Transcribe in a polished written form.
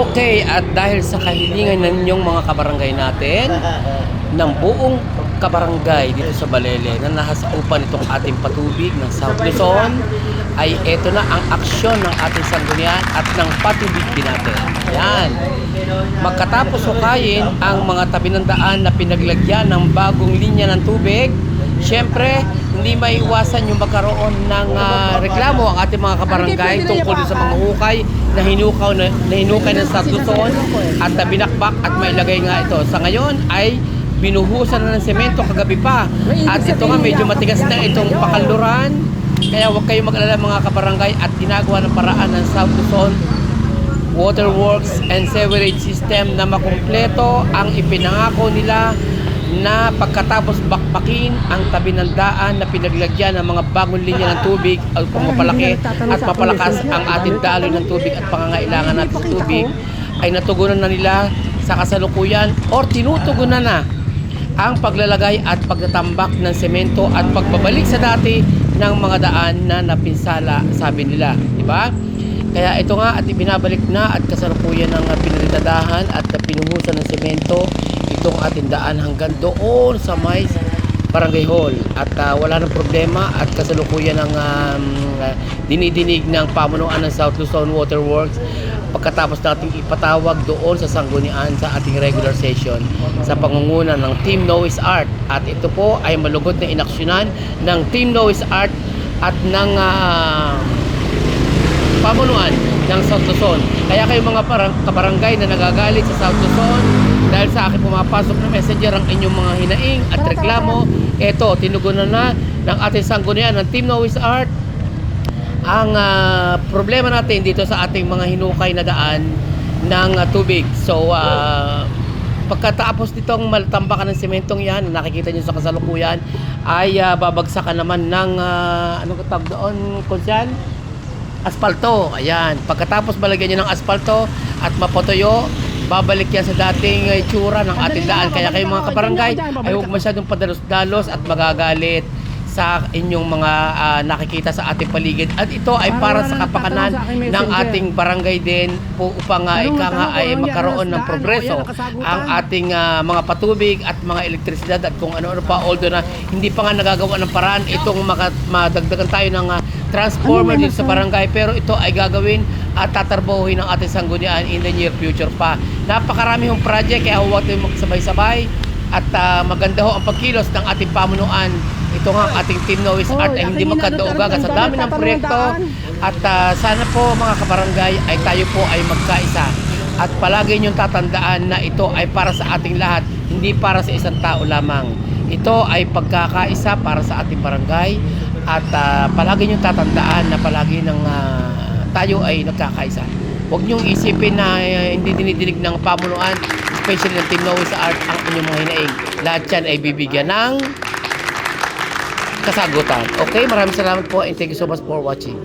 Okay, at dahil sa kahilingan ng inyong mga kabarangay natin, ng buong kabarangay dito sa Balele na nahasakupan itong ating patubig ng South Luzon, ay eto na ang aksyon ng ating sanggunian at ng patubig din natin. Yan. Magkatapos hukayin ang mga tabi ng daan na pinaglagyan ng bagong linya ng tubig, syempre, hindi maiwasan yung magkaroon ng reklamo ang ating mga kabarangay tungkol sa mga hukay na hinukay ng South Luzon at binakbak at mailagay nga ito. Sa ngayon ay binuhusan na ng semento kagabi pa. At ito nga medyo matigas na itong pakanluran. Kaya huwag kayong mag-alala mga kabarangay at ginagawa ng paraan ng South Luzon Waterworks and Sewerage System na makumpleto ang ipinangako nila na pagkatapos bakbakin ang tabi ng daan na pinaglagyan ng mga bagong linya ng tubig at pumapalaki at papalakas ang ating daloy ng tubig at pangangailangan natin sa tubig, ay natugunan na nila sa kasalukuyan or tinutugunan na ang paglalagay at pagtatambak ng semento at pagbabalik sa dati ng mga daan na napinsala, sabi nila, di ba? Kaya ito nga at ibinabalik na at kasalukuyan ng pinalitadahan at pinumusan ng semento itong ating daan hanggang doon sa may Barangay Hall at wala nang problema at kasalukuyan ng dinidinig ng pamunuan ng South Luzon Waterworks pagkatapos nating ipatawag doon sa sanggunian sa ating regular session sa pangunguna ng Team Noise Art, at ito po ay malugod na inaksyonan ng Team Noise Art at ng pamunuan ng South Luzon. Kaya kayo mga kabarangay na nagagalit sa South Luzon dahil sa akin pumapasok na messenger ang inyong mga hinaing at reklamo, eto, tinugunan na ng ating sanggunian ng Team Noise Art ang problema natin dito sa ating mga hinukay na daan ng tubig. So, pagkatapos nitong maltambakan ng sementong yan, nakikita nyo sa kasalukuyan, ay babagsakan naman ng, anong tawag doon, Kunsyan? Aspalto. Ayan. Pagkatapos balagyan nyo ng aspalto at mapotoyo, babalik yan sa dating itsura ng ating daan. Kaya kayo mga kabarangay ay huwag masyadong padalos-dalos at magagalit sa inyong mga nakikita sa ating paligid. At ito ay para sa kapakanan ng ating barangay din po upang ika nga ay magkaroon ng progreso ang ating mga patubig at mga elektrisidad at kung ano-ano pa, although na hindi pa nga nagagawa ng paraan itong madagdagan tayo ng transformer dito sa barangay, pero ito ay gagawin at tatarbohin ng ating sanggunian in the near future pa. Napakarami hong project, kaya huwag tayong magsabay-sabay at maganda ho ang pagkilos ng ating pamunuan. Ito nga ang ating Team Noise Art ay hindi magkadaugaga sa dami ng proyekto at sana po mga kabarangay ay tayo po ay magkaisa at palagi niyong tatandaan na ito ay para sa ating lahat, hindi para sa isang tao lamang. Ito ay pagkakaisa para sa ating barangay at palagi niyong tatandaan na palagi ng tayo ay nagkakaisa. Huwag niyong isipin na hindi dinidinig ng pamunuan, especially ng Team Noise Art, ang inyong mga hinaing. Lahat yan ay bibigyan ng kasagutan. Okay, maraming salamat po and thank you so much for watching.